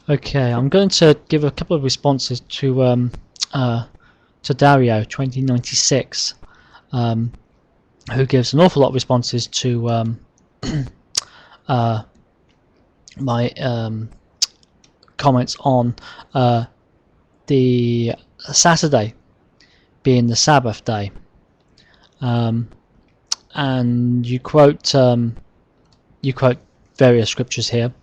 Okay, I'm going to give a couple of responses to Dario 2096, who gives an awful lot of responses to my comments on the Saturday being the Sabbath day, and you quote various scriptures here.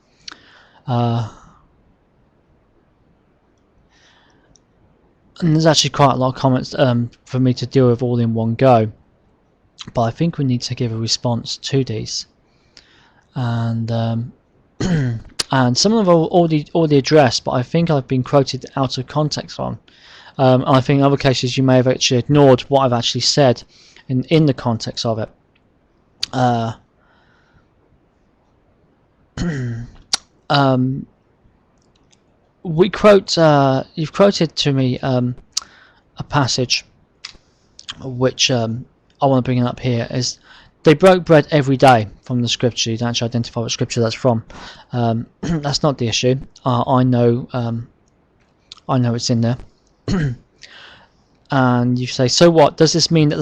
And there's actually quite a lot of comments for me to deal with all in one go, but I think we need to give a response to these, and and some of them are already addressed, but I think I've been quoted out of context on. I think in other cases you may have actually ignored what I've actually said in the context of it. We quote. You've quoted to me a passage, which I want to bring up here. Is they broke bread every day from the scripture. You don't actually identify what scripture that's from. That's not the issue. I know it's in there. And you say, so what? Does this mean that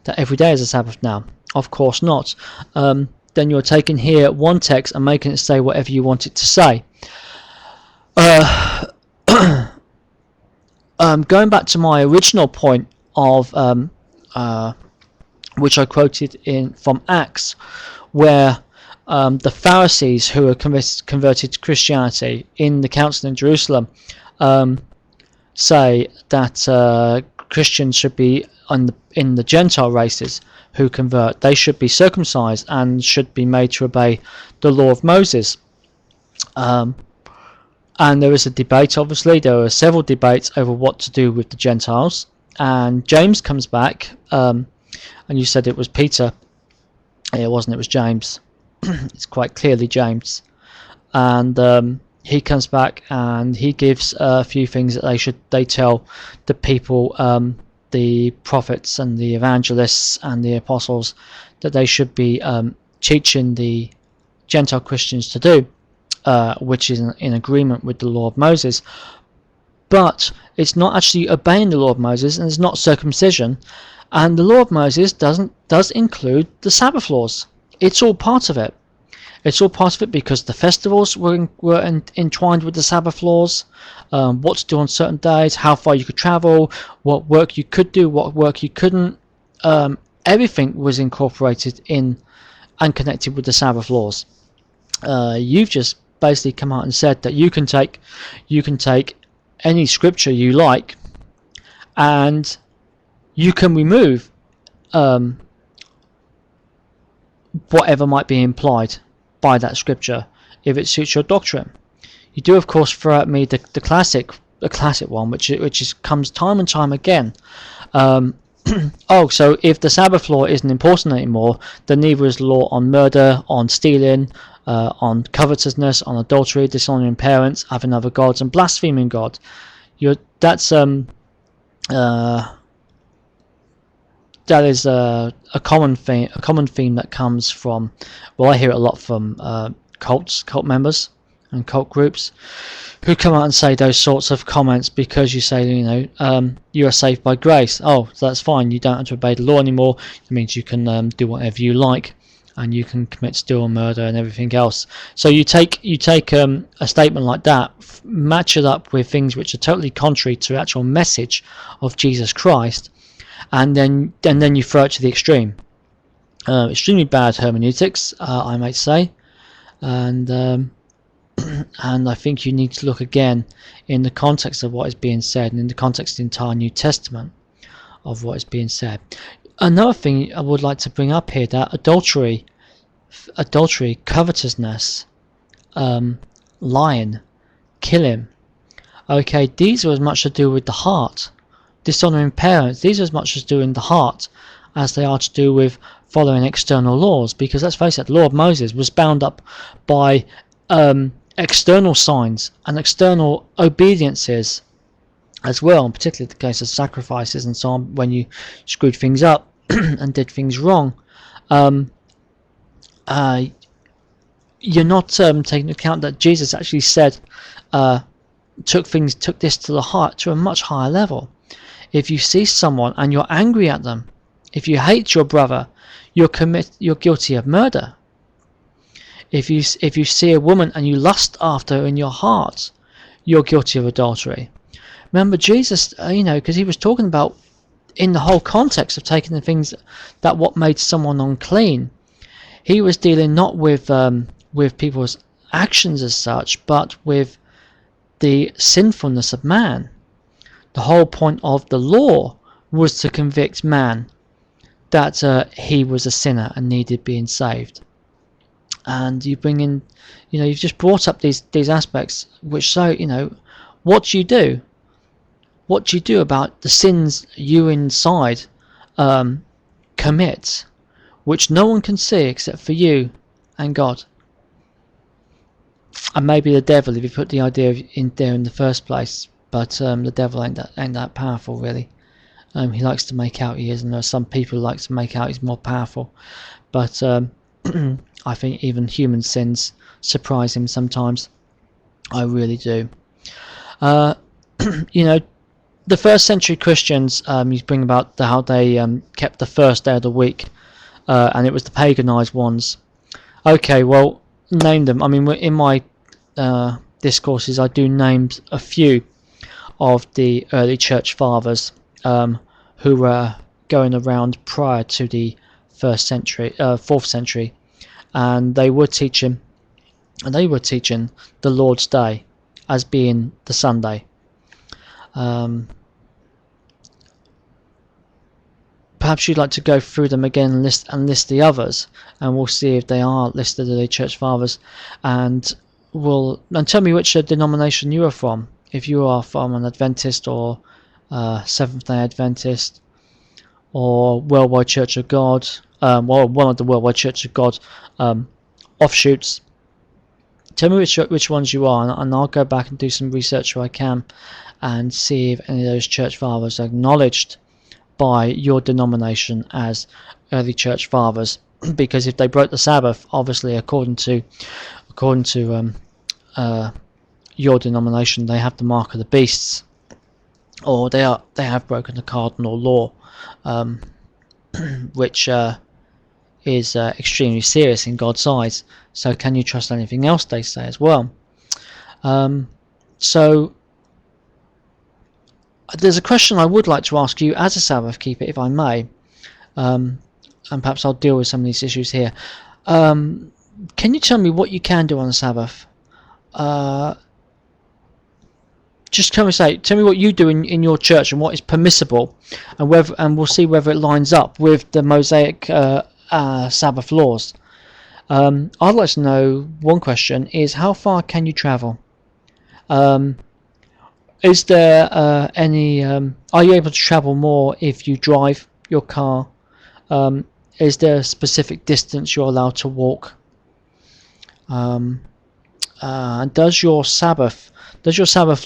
that every day is a Sabbath now? Of course not. Then you're taking here one text and making it say whatever you want it to say. Going back to my original point of which I quoted from Acts, where the Pharisees who were converted to Christianity in the council in Jerusalem say that Christians should be in the Gentile races who convert. They should be circumcised and should be made to obey the law of Moses. And there is a debate, obviously. There are several debates over what to do with the Gentiles. And James comes back, and you said it was Peter. It wasn't, it was James. It's quite clearly James. And he comes back and he gives a few things that they tell the people, the prophets and the evangelists and the apostles, that they should be teaching the Gentile Christians to do. Which is in agreement with the law of Moses, but it's not actually obeying the law of Moses, and it's not circumcision. And the law of Moses does include the Sabbath laws. It's all part of it. It's all part of it because the festivals were entwined with the Sabbath laws. What to do on certain days, how far you could travel, what work you could do, what work you couldn't. Everything was incorporated in and connected with the Sabbath laws. You've just basically come out and said that you can take any scripture you like and you can remove whatever might be implied by that scripture if it suits your doctrine. You do of course throw at me the classic one, which comes time and time again. Oh, so if the Sabbath law isn't important anymore, then neither is the law on murder, on stealing, on covetousness, on adultery, dishonoring parents, having other gods, and blaspheming God. That is a common theme that comes from. Well, I hear it a lot from cult members and cult groups who come out and say those sorts of comments because you say, you are saved by grace. Oh, so that's fine. You don't have to obey the law anymore. It means you can do whatever you like, and you can commit steal, murder, and everything else. So you take a statement like that, match it up with things which are totally contrary to the actual message of Jesus Christ, and then you throw it to the extreme. Extremely bad hermeneutics, I might say, and I think you need to look again in the context of what is being said, and in the context of the entire New Testament of what is being said. Another thing I would like to bring up here, that adultery, covetousness, lying, killing. Okay, these are as much to do with the heart. Dishonoring parents, these are as much to do in the heart as they are to do with following external laws. Because let's face it, the law of Moses was bound up by external signs and external obediences as well, particularly the case of sacrifices and so on, when you screwed things up you're not taking into account that Jesus actually said, took this to the heart, to a much higher level. If you see someone and you're angry at them, if you hate your brother, you're guilty of murder. If you see a woman and you lust after her in your heart, you're guilty of adultery. Remember, Jesus, because he was talking about, in the whole context of taking the things that what made someone unclean, he was dealing not with people's actions as such, but with the sinfulness of man. The whole point of the law was to convict man that he was a sinner and needed being saved. And you bring in, you've just brought up these aspects which show, what do you do? What do you do about the sins you inside commit, which no one can see except for you and God? And maybe the devil, if you put the idea in there in the first place. But the devil ain't that powerful, really. He likes to make out he is, and there are some people who like to make out he's more powerful. But I think even human sins surprise him sometimes. I really do. The first century Christians, you bring about how they kept the first day of the week, and it was the paganized ones. Okay, well, name them. I mean, in my discourses, I do name a few of the early church fathers who were going around prior to the fourth century, and they were teaching the Lord's Day as being the Sunday. Perhaps you'd like to go through them again and list the others, and we'll see if they are listed as the church fathers, and tell me which denomination you are from. If you are from an Adventist or Seventh-day Adventist or Worldwide Church of God, one of the Worldwide Church of God offshoots, tell me which ones you are, and I'll go back and do some research where I can and see if any of those church fathers are acknowledged by your denomination as early church fathers. Because if they broke the Sabbath, obviously according to your denomination, they have the mark of the beasts, or they have broken the cardinal law, which is extremely serious in God's eyes. So can you trust anything else they say as well? So there's a question I would like to ask you as a Sabbath keeper, if I may, and perhaps I'll deal with some of these issues here. Can you tell me what you can do on the Sabbath? Just tell me what you do in your church and what is permissible, and we'll see whether it lines up with the Mosaic Sabbath laws. I'd like to know, one question is, how far can you travel? Is there any? Are you able to travel more if you drive your car? Is there a specific distance you're allowed to walk? And does your Sabbath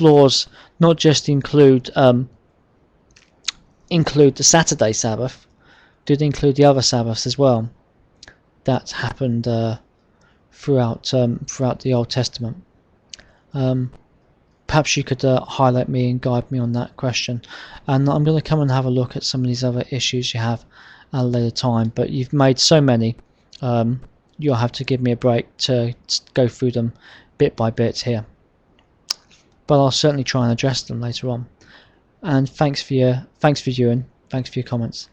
laws not just include the Saturday Sabbath? Do they include the other Sabbaths as well that happened throughout the Old Testament? Perhaps you could highlight me and guide me on that question. And I'm going to come and have a look at some of these other issues you have at a later time. But you've made so many, you'll have to give me a break to go through them bit by bit here. But I'll certainly try and address them later on. And thanks for viewing. Thanks for your comments.